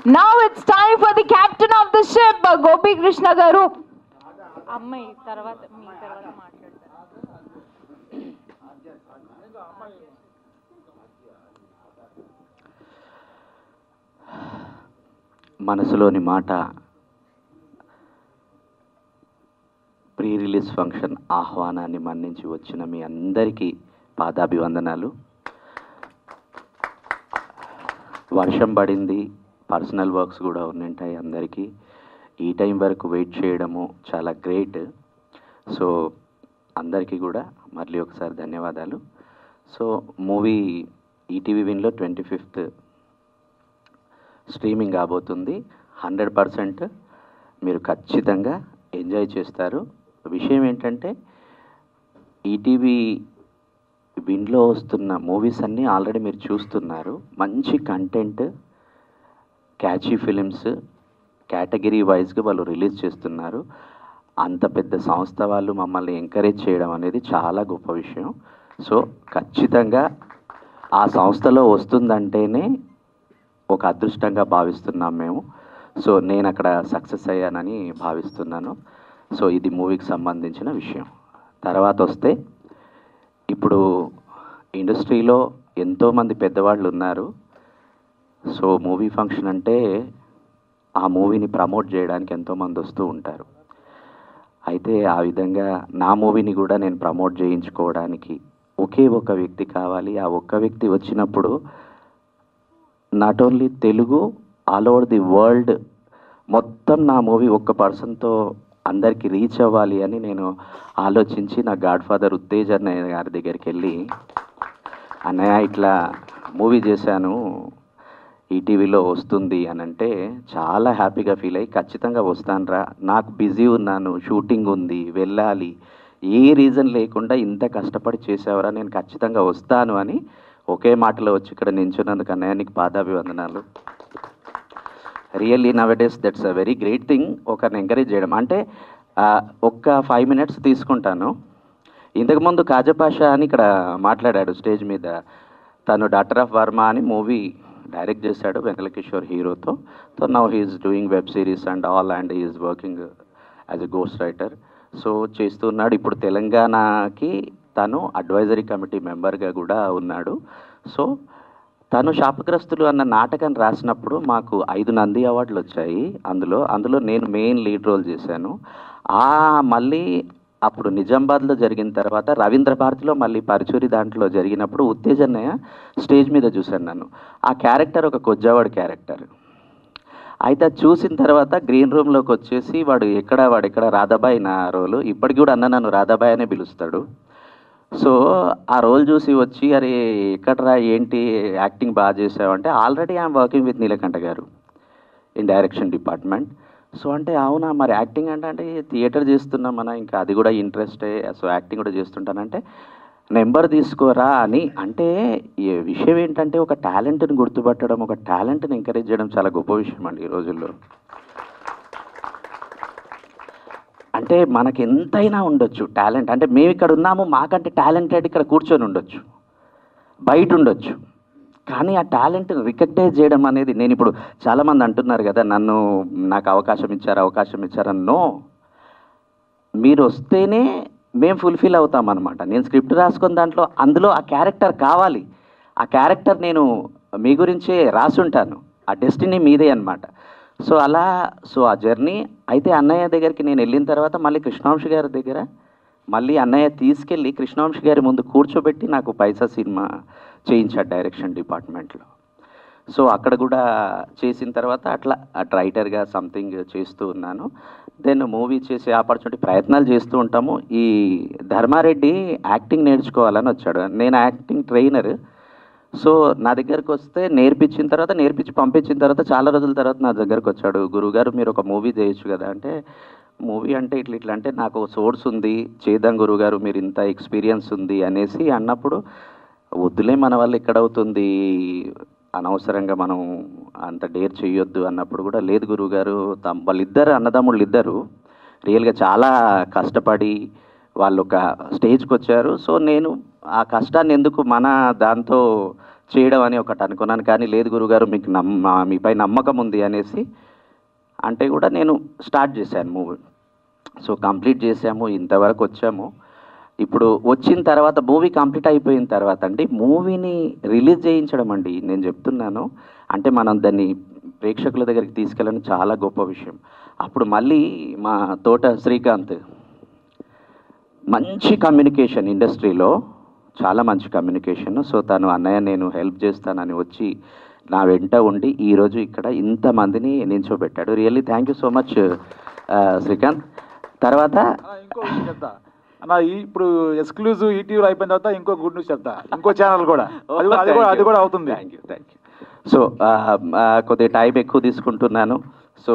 Now it's time for the captain of the ship, Gopi Krishna garu. అమ్మాయి తర్వాత మీ తర్వాత మాట్లాడతారు. మనసులోని మాట ప్రీ రిలీజ్ ఫంక్షన్ ఆహ్వానాన్ని మన్నించి వచ్చిన మీ అందరికీ పాదాభివందనాలు. వర్షం పడింది, పర్సనల్ వర్క్స్ కూడా ఉంటాయి అందరికీ. ఈ టైం వరకు వెయిట్ చేయడము చాలా గ్రేట్. సో అందరికీ కూడా మళ్ళీ ఒకసారి ధన్యవాదాలు. సో మూవీ ఈటీవీ విన్లో 25th స్ట్రీమింగ్ కాబోతుంది. 100% మీరు ఖచ్చితంగా ఎంజాయ్ చేస్తారు. విషయం ఏంటంటే ఈటీవీ విన్లో వస్తున్న మూవీస్ అన్నీ ఆల్రెడీ మీరు చూస్తున్నారు. మంచి కంటెంట్, క్యాచీ ఫిలిమ్స్ కేటగిరీ వైజ్గా వాళ్ళు రిలీజ్ చేస్తున్నారు. అంత పెద్ద సంస్థ వాళ్ళు మమ్మల్ని ఎంకరేజ్ చేయడం అనేది చాలా గొప్ప విషయం. సో ఖచ్చితంగా ఆ సంస్థలో వస్తుందంటేనే ఒక అదృష్టంగా భావిస్తున్నాం మేము. సో నేను అక్కడ సక్సెస్ అయ్యానని భావిస్తున్నాను. సో ఇది మూవీకి సంబంధించిన విషయం. తర్వాత వస్తే ఇప్పుడు ఇండస్ట్రీలో ఎంతోమంది పెద్దవాళ్ళు ఉన్నారు. సో మూవీ ఫంక్షన్ అంటే ఆ మూవీని ప్రమోట్ చేయడానికి ఎంతోమంది వస్తూ ఉంటారు. అయితే ఆ విధంగా నా మూవీని కూడా నేను ప్రమోట్ చేయించుకోవడానికి ఒకే ఒక వ్యక్తి కావాలి. ఆ ఒక్క వ్యక్తి వచ్చినప్పుడు not only Telugu, all over the world మొత్తం నా మూవీ ఒక్క పర్సన్తో అందరికీ రీచ్ అవ్వాలి అని నేను ఆలోచించి నా గాడ్ ఫాదర్ ఉత్తేజ్ అన్నయ్య గారి దగ్గరికి వెళ్ళి, అన్నయ్య ఇట్లా మూవీ చేశాను, ఈటీవీలో వస్తుంది అని అంటే చాలా హ్యాపీగా ఫీల్ అయ్యి ఖచ్చితంగా వస్తానురా, నాకు బిజీ ఉన్నాను, షూటింగ్ ఉంది, వెళ్ళాలి, ఏ రీజన్ లేకుండా ఇంత కష్టపడి చేసావరా, నేను ఖచ్చితంగా వస్తాను అని ఒకే మాటలో వచ్చి ఇక్కడ నించున్నందుకు అన్నయ్య నీకు పాదాభివందనాలు. Really nowadays that's a very great thing, ఒకరిని ఎంకరేజ్ చేయడం. అంటే ఒక్క 5 minutes తీసుకుంటాను. ఇంతకుముందు కాజపాషా అని ఇక్కడ మాట్లాడాడు స్టేజ్ మీద. తను డాక్టర్ ఆఫ్ వర్మ అని మూవీ డైరెక్ట్ చేశాడు వెంకట కిషోర్ హీరోతో. So now he's doing web series and all, and he's working as a ghost writer. So చేస్తున్నాడు. ఇప్పుడు తెలంగాణకి తను అడ్వైజరీ కమిటీ మెంబర్గా కూడా ఉన్నాడు. సో తను శాపగ్రస్తులు అన్న నాటకాన్ని రాసినప్పుడు మాకు 5 నంది అవార్డులు వచ్చాయి. అందులో నేను మెయిన్ లీడ్ రోల్ చేశాను. మళ్ళీ అప్పుడు నిజామాబాద్లో జరిగిన తర్వాత రవీంద్ర భారతిలో మళ్ళీ పరుచూరి దాంట్లో జరిగినప్పుడు ఉత్తేజ్ అన్నయ్య స్టేజ్ మీద చూశాను నన్ను. ఆ క్యారెక్టర్ ఒక కొజ్జావాడి క్యారెక్టర్. అయితే చూసిన తర్వాత గ్రీన్ రూమ్లోకి వచ్చేసి వాడు ఎక్కడ రాధాబాయి నా రోలు, ఇప్పటికి కూడా అన్న నన్ను రాధాబాయి అనే పిలుస్తాడు. సో ఆ రోల్ చూసి వచ్చి అరే ఎక్కడరా ఏంటి యాక్టింగ్ బాగా చేసావంటే already I'm working with Neelakanta గారు ఇన్ డైరెక్షన్ డిపార్ట్మెంట్. సో అంటే అవునా మరి యాక్టింగ్ అంటే థియేటర్ చేస్తున్నాం మన, ఇంకా అది కూడా ఇంట్రెస్టే, సో యాక్టింగ్ కూడా చేస్తుంటానంటే నెంబర్ తీసుకోరా అని. అంటే ఈ విషయం ఏంటంటే ఒక టాలెంట్ని గుర్తుపట్టడం, ఒక టాలెంట్ని ఎంకరేజ్ చేయడం చాలా గొప్ప విషయం అండి ఈ రోజుల్లో. అంటే మనకి ఎంతైనా ఉండొచ్చు టాలెంట్. అంటే మేము ఇక్కడ ఉన్నాము, మాకంటే టాలెంటెడ్ ఇక్కడ కూర్చొని ఉండొచ్చు, బయట ఉండొచ్చు, కానీ ఆ టాలెంట్ని రికగ్నైజ్ చేయడం అనేది, నేను ఇప్పుడు చాలామంది అంటున్నారు కదా నాకు అవకాశం ఇచ్చారని. నో, మీరు వస్తేనే మేము ఫుల్ఫిల్ అవుతాం అనమాట. నేను స్క్రిప్ట్ రాసుకున్న అందులో ఆ క్యారెక్టర్ కావాలి, ఆ క్యారెక్టర్ నేను మీ గురించే రాసుంటాను, ఆ డెస్టినీ మీదే అనమాట. సో అలా ఆ జర్నీ. అయితే అన్నయ్య దగ్గరికి నేను వెళ్ళిన తర్వాత మళ్ళీ కృష్ణవంశీ గారి దగ్గర మళ్ళీ అన్నయ్య తీసుకెళ్ళి కృష్ణవంశీ గారి ముందు కూర్చోబెట్టి నాకు పైసా సినిమా చేయించాడు డైరెక్షన్ డిపార్ట్మెంట్లో. సో అక్కడ కూడా చేసిన తర్వాత అట్లా రైటర్గా సంథింగ్ చేస్తూ ఉన్నాను. దెన్ మూవీ చేసే ఆపర్చునిటీ ప్రయత్నాలు చేస్తూ ఉంటాము. ఈ ధర్మారెడ్డి యాక్టింగ్ నేర్చుకోవాలని వచ్చాడు. నేను యాక్టింగ్ ట్రైనర్. సో నా దగ్గరకు వస్తే నేర్పించి పంపించిన తర్వాత చాలా రోజుల తర్వాత నా దగ్గరకు వచ్చాడు. గురువుగారు మీరు ఒక మూవీ చేయొచ్చు కదా అంటే, మూవీ అంటే ఇట్లా అంటే నాకు సోర్స్ ఉంది, చేద్దాం గురువుగారు, మీరు ఇంత ఎక్స్పీరియన్స్ ఉంది అనేసి అన్నప్పుడు, వద్దులే మన వల్ల ఎక్కడవుతుంది, అనవసరంగా మనం అంత డేర్ చేయొద్దు అన్నప్పుడు కూడా, లేదు గురువుగారు, వాళ్ళిద్దరు అన్నదమ్ముళ్ళు ఇద్దరు రియల్గా చాలా కష్టపడి వాళ్ళు ఒక స్టేజ్కి వచ్చారు. సో నేను ఆ కష్టాన్ని ఎందుకు మన దాంతో చేయడం అని ఒకటి అనుకున్నాను. కానీ లేదు గురుగారు మీకు మీపై నమ్మకం ఉంది అనేసి అంటే కూడా నేను స్టార్ట్ చేశాను మూవీ. సో కంప్లీట్ చేసాము, ఇంతవరకు వచ్చాము. ఇప్పుడు వచ్చిన తర్వాత మూవీ కంప్లీట్ అయిపోయిన తర్వాత అండి మూవీని రిలీజ్ చేయించడం అండి నేను చెప్తున్నాను. అంటే మనం దాన్ని ప్రేక్షకుల దగ్గరికి తీసుకెళ్ళడం చాలా గొప్ప విషయం. అప్పుడు మళ్ళీ మా తోట శ్రీకాంత్ మంచి కమ్యూనికేషన్, ఇండస్ట్రీలో చాలా మంచి కమ్యూనికేషన్. సో తను అన్నయ్య నేను హెల్ప్ చేస్తానని వచ్చి నా వెంట ఉండి ఈరోజు ఇక్కడ ఇంతమందిని నిల్చోబెట్టాడు. Really thank you so much Srikanth. తర్వాత ఇంకో విషయం చెప్తా అన్న, ఇప్పుడు ఎక్స్క్లూజివ్ ఈటీవీలో అయిపోయిన తర్వాత ఇంకో గుడ్ న్యూస్ చెప్తా, ఇంకో ఛానల్ కూడా అది కూడా అవుతుంది. Thank you. సో కొద్దిగా టైం ఎక్కువ తీసుకుంటున్నాను. సో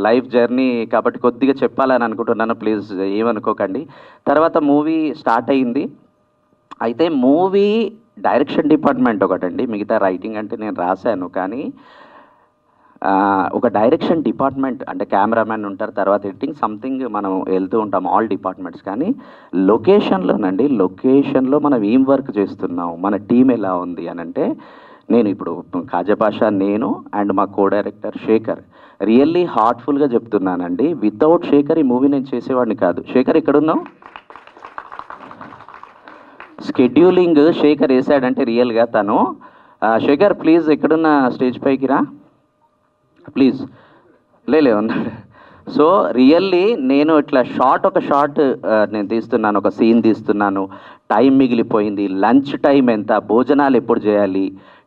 లైఫ్ జర్నీ కాబట్టి కొద్దిగా చెప్పాలని అనుకుంటున్నాను, ప్లీజ్ ఏమనుకోకండి. తర్వాత మూవీ స్టార్ట్ అయింది. అయితే మూవీ డైరెక్షన్ డిపార్ట్మెంట్ ఒకటండి, మిగతా రైటింగ్ అంటే నేను రాశాను. కానీ ఒక డైరెక్షన్ డిపార్ట్మెంట్ అంటే కెమెరామెన్ ఉంటారు, తర్వాత ఎడిటింగ్ సంథింగ్ మనం వెళ్తూ ఉంటాం ఆల్ డిపార్ట్మెంట్స్. కానీ లొకేషన్లో మనం ఏం వర్క్ చేస్తున్నాం, మన టీం ఎలా ఉంది అని అంటే నేను ఇప్పుడు ఖాజా పాషా, నేను అండ్ మా కో డైరెక్టర్ శేఖర్ రియల్లీ హార్ట్ఫుల్గా చెప్తున్నానండి. వితౌట్ శేఖర్ ఈ మూవీ నేను చేసేవాడిని కాదు. శేఖర్ ఎక్కడున్నావు? స్కెడ్యూలింగ్ శేఖర్ వేసాడంటే రియల్గా తను. శేఖర్ ప్లీజ్ ఎక్కడున్న స్టేజ్ పైకి రా ప్లీజ్. లేలే ఉన్నాడు. సో రియల్లీ నేను ఇట్లా ఒక షార్ట్ నేను తీస్తున్నాను, ఒక సీన్ తీస్తున్నాను, టైం మిగిలిపోయింది, లంచ్ టైం ఎంత, భోజనాలు ఎప్పుడు చేయాలి,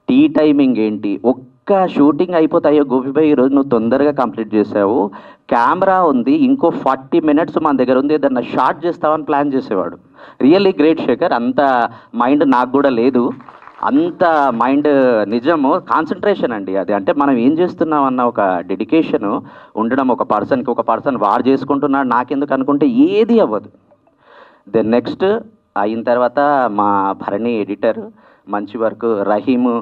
టీ టైమింగ్ ఏంటి, ఒక్క షూటింగ్ అయిపోతాయో గోపిబాయ్ ఈరోజు నువ్వు తొందరగా కంప్లీట్ చేసావు, కెమెరా ఉంది, ఇంకో 40 minutes మన దగ్గర ఉంది, ఏదన్నా షార్ట్ చేస్తావని ప్లాన్ చేసేవాడు. Really great Shekhar. అంత మైండ్ నాకు కూడా లేదు, అంత మైండ్ నిజము కాన్సన్ట్రేషన్ అండి అది. అంటే మనం ఏం చేస్తున్నాం అన్న ఒక డెడికేషన్ ఉండడం, ఒక పర్సన్ వారు చేసుకుంటున్నాడు నాకెందుకు అనుకుంటే ఏది అవ్వదు. దెన్ నెక్స్ట్ అయిన తర్వాత మా భరణి ఎడిటర్ మంచి వర్క్, రహీము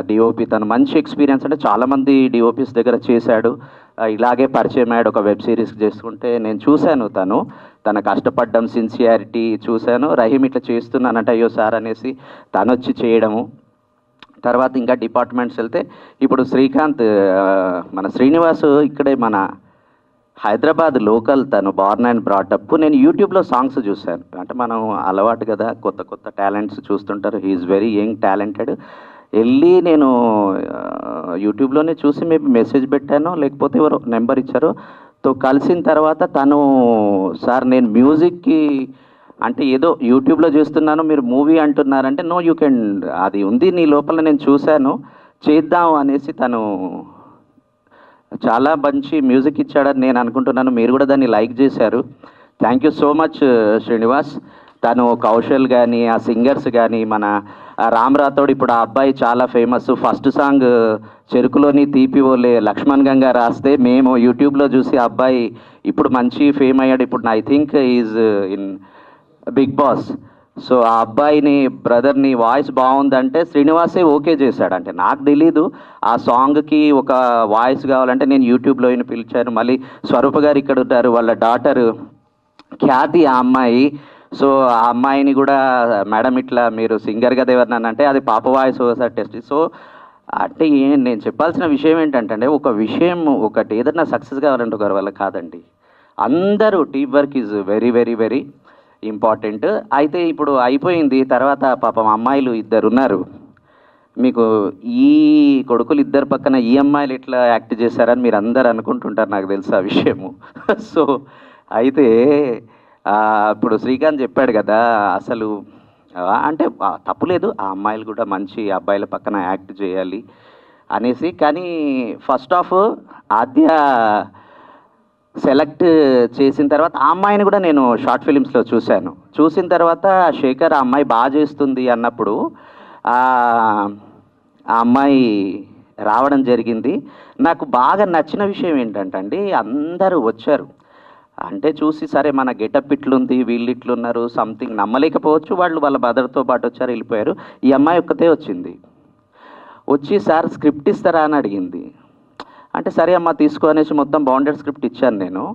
డిఓపి తను మంచి ఎక్స్పీరియన్స్, అంటే చాలామంది డిఓపిస్ దగ్గర చేశాడు, ఇలాగే పరిచయం అయ్యాడు. ఒక వెబ్ సిరీస్ చేసుకుంటే నేను చూశాను తన కష్టపడ్డం, సిన్సియారిటీ చూశాను. రహీమ్ ఇట్లా చేస్తున్నానంటే అయ్యో సార్ అనేసి తను వచ్చి చేయడము. తర్వాత ఇంకా డిపార్ట్మెంట్స్ వెళ్తే ఇప్పుడు శ్రీకాంత్, మన శ్రీనివాస్ ఇక్కడే మన హైదరాబాద్ లోకల్, తను బార్న్ అండ్ బ్రాటప్. నేను యూట్యూబ్లో సాంగ్స్ చూశాను, అంటే మనం అలవాటు కదా కొత్త టాలెంట్స్ చూస్తుంటారు. He's very young talented. వెళ్ళి నేను యూట్యూబ్లోనే చూసి మేబీ మెసేజ్ పెట్టాను, లేకపోతే ఎవరు నెంబర్ ఇచ్చారో తో కలిసిన తర్వాత తను సార్ నేను మ్యూజిక్కి అంటే ఏదో యూట్యూబ్లో చేస్తున్నాను, మీరు మూవీ అంటున్నారంటే నో యూ కెన్, అది ఉంది నీ లోపల, నేను చూశాను చేద్దాం అనేసి తను చాలా మంచి మ్యూజిక్ ఇచ్చాడని నేను అనుకుంటున్నాను. మీరు కూడా దాన్ని లైక్ చేశారు. Thank you so much Srinivas. తను కౌశల్ కానీ ఆ సింగర్స్ కానీ, మన రామ్ రాథోడ్ ఇప్పుడు ఆ అబ్బాయి చాలా ఫేమస్. ఫస్ట్ సాంగ్ చెరుకులోని తీపి ఓలే లక్ష్మణ్ గంగా రాస్తే మేము యూట్యూబ్లో చూసి ఆ అబ్బాయి ఇప్పుడు మంచి ఫేమ్ అయ్యాడు. ఇప్పుడు I think is in Bigg Boss. So ఆ అబ్బాయిని బ్రదర్ని వాయిస్ బాగుందంటే శ్రీనివాసే ఓకే చేశాడు. అంటే నాకు తెలీదు ఆ సాంగ్కి ఒక వాయిస్ కావాలంటే నేను యూట్యూబ్లో పిలిచాను. మళ్ళీ స్వరూప గారు ఇక్కడ ఉంటారు, వాళ్ళ డాటర్ ఖ్యాతి ఆ అమ్మాయి. సో ఆ అమ్మాయిని కూడా మేడం ఇట్లా మీరు సింగర్ కదా ఎవరినన్నా అంటే అది పాప వాయిస్ ఒకసారి టెస్ట్. సో అంటే నేను చెప్పాల్సిన విషయం ఏంటంటే ఒక విషయం ఒకటి ఏదన్నా సక్సెస్ కావాలంటే ఒకరి వల్ల కాదండి, అందరూ team work is very very very important. అయితే ఇప్పుడు అయిపోయింది. తర్వాత పాపం అమ్మాయిలు 2 ఉన్నారు మీకు, ఈ కొడుకులు 2 పక్కన ఈ అమ్మాయిలు ఎట్లా యాక్ట్ చేశారని మీరు అందరు అనుకుంటుంటారు, నాకు తెలుసు ఆ విషయము. సో అయితే ఇప్పుడు శ్రీకాంత్ చెప్పాడు కదా అసలు అంటే తప్పులేదు, ఆ అమ్మాయిలు కూడా మంచి అబ్బాయిల పక్కన యాక్ట్ చేయాలి అనేసి. కానీ ఫస్ట్ ఆఫ్ ఆద్య సెలెక్ట్ చేసిన తర్వాత ఆ అమ్మాయిని కూడా నేను షార్ట్ ఫిలిమ్స్లో చూశాను. చూసిన తర్వాత శేఖర్ ఆ అమ్మాయి బాగా చేస్తుంది అన్నప్పుడు ఆ అమ్మాయి రావడం జరిగింది. నాకు బాగా నచ్చిన విషయం ఏంటంటే అండి, అందరూ వచ్చారు అంటే చూసి సరే మన గెటప్ ఇట్లుంది, వీళ్ళు ఇట్లున్నారు, సంథింగ్ నమ్మలేకపోవచ్చు. వాళ్ళు వాళ్ళ మదర్తో పాటు వచ్చారు, వెళ్ళిపోయారు. ఈ అమ్మాయి ఒక్కతే వచ్చింది. వచ్చి సార్ స్క్రిప్ట్ ఇస్తారా అని అడిగింది. అంటే సరే అమ్మ తీసుకో అనేసి మొత్తం బౌండెడ్ స్క్రిప్ట్ ఇచ్చాను నేను.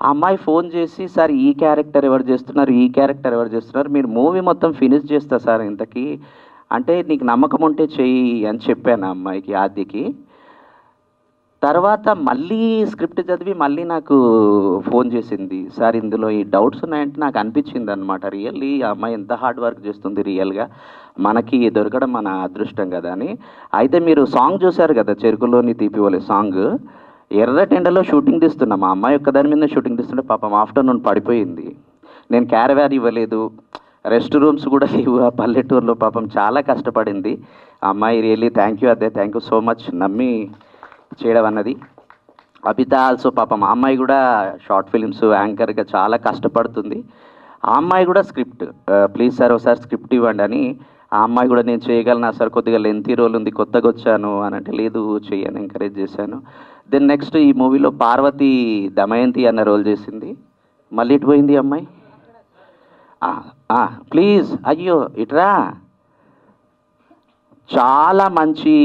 ఆ అమ్మాయి ఫోన్ చేసి సార్ ఈ క్యారెక్టర్ ఎవరు చేస్తున్నారు, ఈ క్యారెక్టర్ ఎవరు చేస్తున్నారు, మీరు మూవీ మొత్తం ఫినిష్ చేస్తా సార్ ఇంతకీ అంటే నీకు నమ్మకం ఉంటే చెయ్యి అని చెప్పాను ఆ అమ్మాయికి, ఆద్యకి. తర్వాత మళ్ళీ స్క్రిప్ట్ చదివి మళ్ళీ నాకు ఫోన్ చేసింది, సార్ ఇందులో ఈ డౌట్స్ ఉన్నాయంటే నాకు అనిపించింది అనమాట, రియల్లీ ఆ అమ్మాయి ఎంత హార్డ్ వర్క్ చేస్తుంది, రియల్గా మనకి దొరకడం మన అదృష్టం కదా అని. అయితే మీరు సాంగ్ చూశారు కదా, చెరుకులోని తీపివలే సాంగ్, ఎర్రటెండలో షూటింగ్ తీస్తున్నాం, మా అమ్మాయి ఒక్క దాని మీద షూటింగ్ తీస్తుంటే పాపం ఆఫ్టర్నూన్ పడిపోయింది. నేను క్యారవాన్ ఇవ్వలేదు, రెస్ట్ రూమ్స్ కూడా లేవు ఆ పల్లెటూరులో, పాపం చాలా కష్టపడింది ఆ అమ్మాయి. రియల్లీ థ్యాంక్ యూ అదే, థ్యాంక్ యూ సో మచ్ నమ్మి చేయడం అన్నది. అబిత ఆల్సో పాపం ఆ అమ్మాయి కూడా షార్ట్ ఫిలిమ్స్ యాంకర్గా చాలా కష్టపడుతుంది. ఆ అమ్మాయి కూడా స్క్రిప్ట్, ప్లీజ్ సార్ ఒకసారి స్క్రిప్ట్ ఇవ్వండి అని, ఆ అమ్మాయి కూడా నేను చేయగలను సార్, కొద్దిగా లెంతీ రోల్ ఉంది, కొత్తగా వచ్చాను అని అంటే, లేదు చేయని ఎంకరేజ్ చేశాను. దెన్ నెక్స్ట్ ఈ మూవీలో పార్వతి దమయంతి అన్న రోల్ చేసింది. మళ్ళీ ఇటు పోయింది అమ్మాయి, ప్లీజ్ అయ్యో ఇట్రా. చాలా మంచి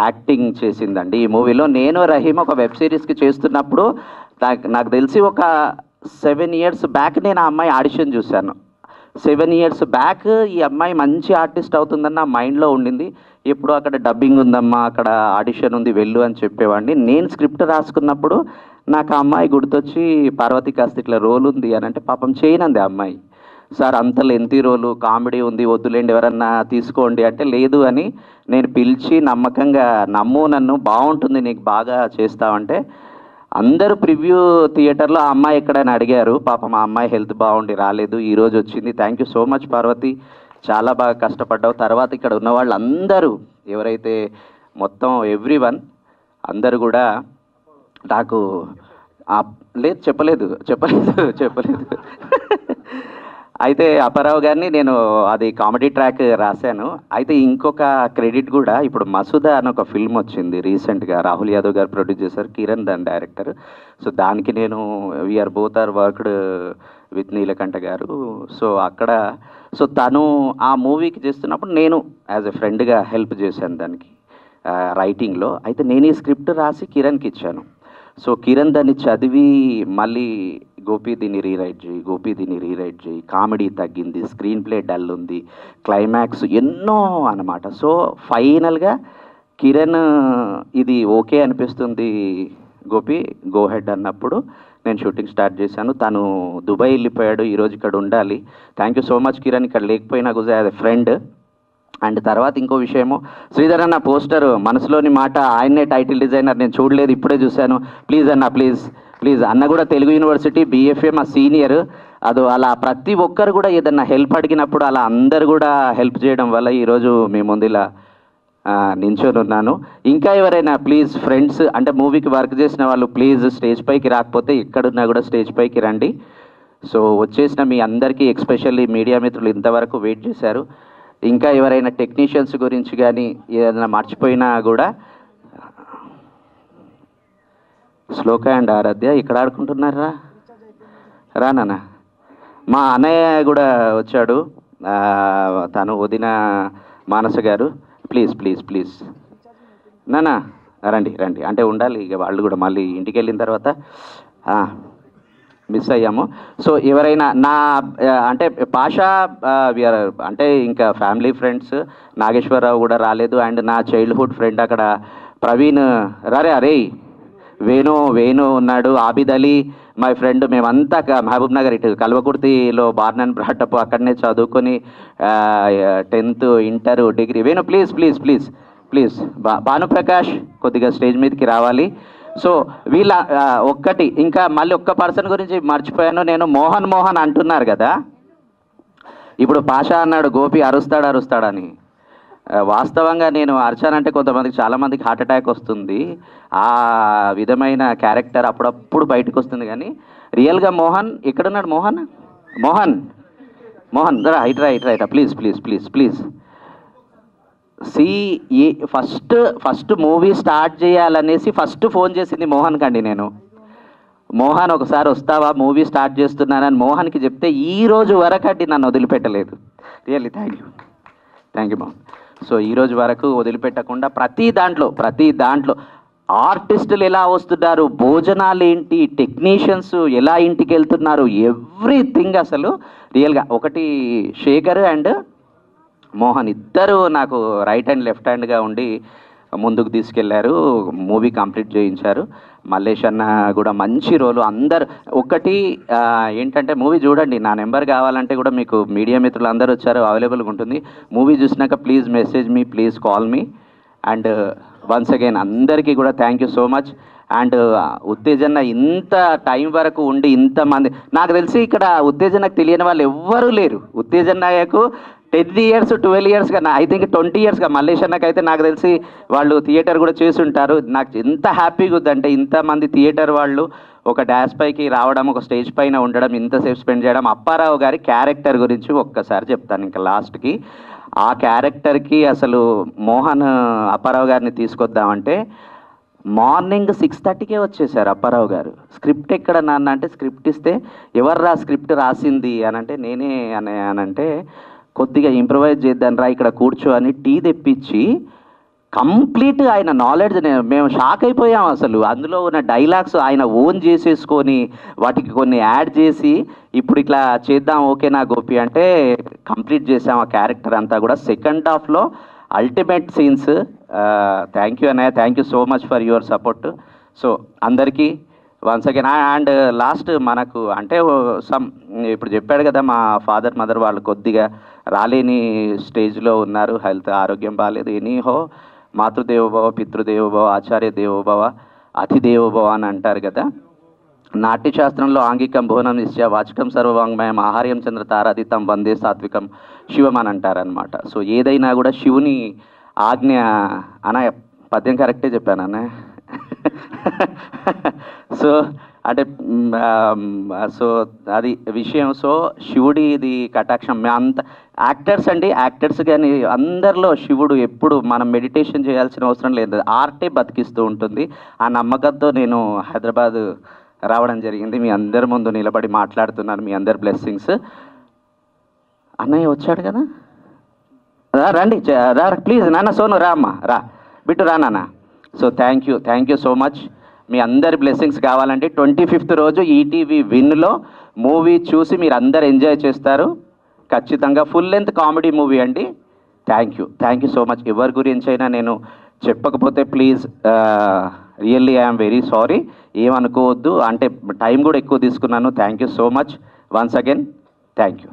యాక్టింగ్ చేసిందండి ఈ మూవీలో. నేను రహీమ్ ఒక వెబ్ సిరీస్కి చేస్తున్నప్పుడు నాకు తెలిసి ఒక 7 years బ్యాక్ నేను ఆ అమ్మాయి ఆడిషన్ చూశాను. 7 years బ్యాక్ ఈ అమ్మాయి మంచి ఆర్టిస్ట్ అవుతుందని నా మైండ్లో ఉండింది. ఎప్పుడు అక్కడ డబ్బింగ్ ఉందమ్మా, అక్కడ ఆడిషన్ ఉంది వెళ్ళు అని చెప్పేవాడిని. నేను స్క్రిప్ట్ రాసుకున్నప్పుడు నాకు ఆ అమ్మాయి గుర్తొచ్చి, పార్వతి కాస్త ఇట్లా రోల్ ఉంది అని అంటే, పాపం చేయనంది ఆ అమ్మాయి. సార్ అంత లెంతీ రోలు, కామెడీ ఉంది, వద్దులేండి ఎవరన్నా తీసుకోండి అంటే, లేదు అని నేను పిలిచి నమ్మకంగా నమ్ము నన్ను, బాగుంటుంది నీకు బాగా చేస్తావంటే, అందరూ ప్రివ్యూ థియేటర్లో ఆ అమ్మాయి ఎక్కడైనా అడిగారు. పాపం ఆ అమ్మాయి హెల్త్ బాగుండి రాలేదు, ఈరోజు వచ్చింది. Thank you so much Parvati, చాలా బాగా కష్టపడ్డావు. తర్వాత ఇక్కడ ఉన్న వాళ్ళందరూ ఎవరైతే మొత్తం ఎవ్రీవన్ అందరూ కూడా నాకు లేదు చెప్పలేదు అయితే అప్పారావు గారిని నేను అది కామెడీ ట్రాక్ రాశాను. అయితే ఇంకొక క్రెడిట్ కూడా, ఇప్పుడు మసూదా అని ఒక ఫిల్మ్ వచ్చింది రీసెంట్గా, రాహుల్ యాదవ్ గారు ప్రొడ్యూస్ చేశారు, కిరణ్ దాని డైరెక్టర్. సో దానికి నేను we're both are worked with Neelakanta garu. So అక్కడ తను ఆ మూవీకి చేస్తున్నప్పుడు నేను యాజ్ ఎ ఫ్రెండ్గా హెల్ప్ చేశాను దానికి రైటింగ్లో. అయితే నేను ఈ స్క్రిప్ట్ రాసి కిరణ్కి ఇచ్చాను. సో కిరణ్ దాన్ని చదివి మళ్ళీ గోపి దీన్ని రీరైట్ చేయి, కామెడీ తగ్గింది, స్క్రీన్ ప్లే డల్ ఉంది, క్లైమాక్స్ ఎన్నో అన్నమాట. సో ఫైనల్గా కిరణ్ ఇది ఓకే అనిపిస్తుంది గోపి, గో హెడ్ అన్నప్పుడు నేను షూటింగ్ స్టార్ట్ చేశాను. తను దుబాయ్ వెళ్ళిపోయాడు, ఈరోజు ఇక్కడ ఉండాలి. Thank you so much Kiran, ఇక్కడ లేకపోయినా కూడా యాజ్ ఎ ఫ్రెండ్. అండ్ తర్వాత ఇంకో విషయము, శ్రీధర్ అన్న పోస్టర్ మనసులోని మాట, ఆయన్నే టైటిల్ డిజైనర్, నేను చూడలేదు ఇప్పుడే చూశాను. ప్లీజ్ అన్న ప్లీజ్ అన్న కూడా తెలుగు యూనివర్సిటీ BFA మా సీనియర్. అది అలా ప్రతి ఒక్కరు కూడా ఏదన్నా హెల్ప్ అడిగినప్పుడు అలా అందరు కూడా హెల్ప్ చేయడం వల్ల ఈరోజు మీ ముందు ఇలా నించొని ఉన్నాను. ఇంకా ఎవరైనా ప్లీజ్ ఫ్రెండ్స్ అంటే మూవీకి వర్క్ చేసిన వాళ్ళు ప్లీజ్ స్టేజ్ పైకి రాకపోతే ఎక్కడున్నా కూడా స్టేజ్ పైకి రండి. సో వచ్చేసిన మీ అందరికీ ఎస్పెషల్లీ మీడియా మిత్రులు ఇంతవరకు వెయిట్ చేశారు. ఇంకా ఎవరైనా టెక్నీషియన్స్ గురించి కానీ ఏదైనా మర్చిపోయినా కూడా, శ్లోక అండ్ ఆరాధ్య ఇక్కడ ఆడుకుంటున్నారా, రా నాన్న. మా అన్నయ్య కూడా వచ్చాడు, తను వదిన మానస గారు, ప్లీజ్ నాన్న రండి అంటే ఉండాలి ఇక వాళ్ళు కూడా, మళ్ళీ ఇంటికి వెళ్ళిన తర్వాత మిస్ అయ్యాము. సో ఎవరైనా నా అంటే పాషా విఆర్ అంటే ఇంకా ఫ్యామిలీ ఫ్రెండ్స్, నాగేశ్వరరావు కూడా రాలేదు. అండ్ నా చైల్డ్హుడ్ ఫ్రెండ్ అక్కడ ప్రవీణ్, అరే వేణు ఉన్నాడు, ఆబిద్ అలీ మై ఫ్రెండ్, మేమంతా మహబూబ్ నగర్ ఇటు కల్వకుర్తిలో బార్న్ అండ్ బ్రాటప్ అక్కడనే చదువుకొని 10th inter degree. Venu please Bhanuprakash కొద్దిగా స్టేజ్ మీదకి రావాలి. సో వీళ్ళ ఒక్కటి, ఇంకా మళ్ళీ ఒక్క పర్సన్ గురించి మర్చిపోయాను నేను, మోహన్ అంటున్నారు కదా, ఇప్పుడు పాషా అన్నాడు గోపి అరుస్తాడని. వాస్తవంగా నేను అరిచానంటే కొంతమందికి చాలామందికి హార్ట్ అటాక్ వస్తుంది, ఆ విధమైన క్యారెక్టర్ అప్పుడప్పుడు బయటకు వస్తుంది. కానీ రియల్గా మోహన్ ఎక్కడున్నాడు, మోహన్ రా ఇట్రా ప్లీజ్. ఈ ఫస్ట్ మూవీ స్టార్ట్ చేయాలనేసి ఫస్ట్ ఫోన్ చేసింది మోహన్ కండి నేను. మోహన్ ఒకసారి వస్తావా మూవీ స్టార్ట్ చేస్తున్నానని మోహన్కి చెప్తే ఈ రోజు వరకు అండి నన్ను వదిలిపెట్టలేదు. Really thank you Mohan. So ఈరోజు వరకు వదిలిపెట్టకుండా ప్రతి దాంట్లో ఆర్టిస్టులు ఎలా వస్తున్నారు, భోజనాలు ఏంటి, టెక్నీషియన్స్ ఎలా ఇంటికి వెళ్తున్నారు, ఎవ్రీథింగ్ అసలు రియల్గా. ఒకటి శేఖర్ అండ్ మోహన్ ఇద్దరు నాకు రైట్ హ్యాండ్ లెఫ్ట్ హ్యాండ్గా ఉండి ముందుకు తీసుకెళ్లారు, మూవీ కంప్లీట్ చేయించారు. మల్లేష్ అన్న కూడా మంచి రోలు. అందరు ఒకటి ఏంటంటే మూవీ చూడండి, నా నెంబర్ కావాలంటే కూడా మీకు మీడియా మిత్రులు అందరూ వచ్చారు, అవైలబుల్గా ఉంటుంది. మూవీ చూసినాక please message me, please call me. And once again అందరికీ కూడా thank you so much. And ఉత్తేజన ఇంత టైం వరకు ఉండి ఇంతమంది, నాకు తెలిసి ఇక్కడ ఉత్తేజనకు తెలియని వాళ్ళు ఎవ్వరూ లేరు. ఉత్తేజనకు 10 years 12 years కన్నా ఐ థింక్ 20 yearsగా మల్లేష్ అన్నకైతే నాకు తెలిసి వాళ్ళు థియేటర్ కూడా చేసి ఉంటారు. నాకు ఎంత హ్యాపీగా ఉందంటే ఇంతమంది థియేటర్ వాళ్ళు ఒక డాష్ పైకి రావడం, ఒక స్టేజ్ పైన ఉండడం, ఇంతసేపు స్పెండ్ చేయడం. అప్పారావు గారి క్యారెక్టర్ గురించి ఒక్కసారి చెప్తాను ఇంకా లాస్ట్కి. ఆ క్యారెక్టర్కి అసలు మోహన్ అప్పారావు గారిని తీసుకొద్దామంటే మార్నింగ్ 6:30కే వచ్చేసారు అప్పారావు గారు. స్క్రిప్ట్ ఎక్కడ నాన్న అంటే, స్క్రిప్ట్ ఇస్తే ఎవర్రా స్క్రిప్ట్ రాసింది అని అంటే నేనే అనంటే కొద్దిగా ఇంప్రవైజ్ చేద్దాం రా ఇక్కడ కూర్చో అని టీ తెప్పించి కంప్లీట్ ఆయన నాలెడ్జ్ మేము షాక్ అయిపోయాం అసలు. అందులో ఉన్న డైలాగ్స్ ఆయన ఓన్ చేసేసుకొని వాటికి కొన్ని యాడ్ చేసి ఇప్పుడు ఇట్లా చేద్దాం ఓకేనా గోపి అంటే కంప్లీట్ చేసాం ఆ క్యారెక్టర్ అంతా కూడా. సెకండ్ హాఫ్లో అల్టిమేట్ సీన్స్. థ్యాంక్ యూ అన్నయ్య, thank you so much for your support. So అందరికీ వన్స్ అగైన్. అండ్ లాస్ట్ మనకు అంటే ఇప్పుడు చెప్పాడు కదా మా ఫాదర్ మదర్ వాళ్ళు కొద్దిగా రాలేని స్టేజ్లో ఉన్నారు, హెల్త్ ఆరోగ్యం బాగాలేదు. ఎనీహో మాతృదేవోభవ, పితృదేవోభవ, ఆచార్య దేవోభవ, అతిదేవోభవ అని అంటారు కదా. నాట్యశాస్త్రంలో ఆంగికం భువనం నిశ్చయ వాచకం సర్వవాంగ్మయం ఆహార్యం చంద్ర తారాదితం వందే సాత్వికం శివం అని అంటారనమాట. సో ఏదైనా కూడా శివుని ఆజ్ఞ అన్న పద్యం కరెక్టే చెప్పాను అన్న. సో అంటే సో అది విషయం. సో శివుడి ఇది కటాక్షం. అంత యాక్టర్స్ అండి, యాక్టర్స్ కానీ అందరిలో శివుడు ఎప్పుడు మనం మెడిటేషన్ చేయాల్సిన అవసరం లేదు, ఆర్టే బతికిస్తూ ఉంటుంది. ఆ నమ్మకంతో నేను హైదరాబాద్ రావడం జరిగింది. మీ అందరి ముందు నిలబడి మాట్లాడుతున్నాను, మీ అందరి బ్లెస్సింగ్స్. అన్నయ్య వచ్చాడు కదా, రండి రా ప్లీజ్ నాన్న. సోను రా అమ్మ, రా బిట్టు రా నాన్న. So thank you so much. మీ అందరి బ్లెస్సింగ్స్ కావాలంటే 25th రోజు ఈటీవీ విన్లో మూవీ చూసి మీరు అందరు ఎంజాయ్ చేస్తారు ఖచ్చితంగా. ఫుల్ లెంత్ కామెడీ మూవీ అండి. Thank you so much. ఎవరి గురించి అయినా నేను చెప్పకపోతే please really I'm very sorry, ఏమనుకోవద్దు. అంటే టైం కూడా ఎక్కువ తీసుకున్నాను. Thank you so much once again. Thank you.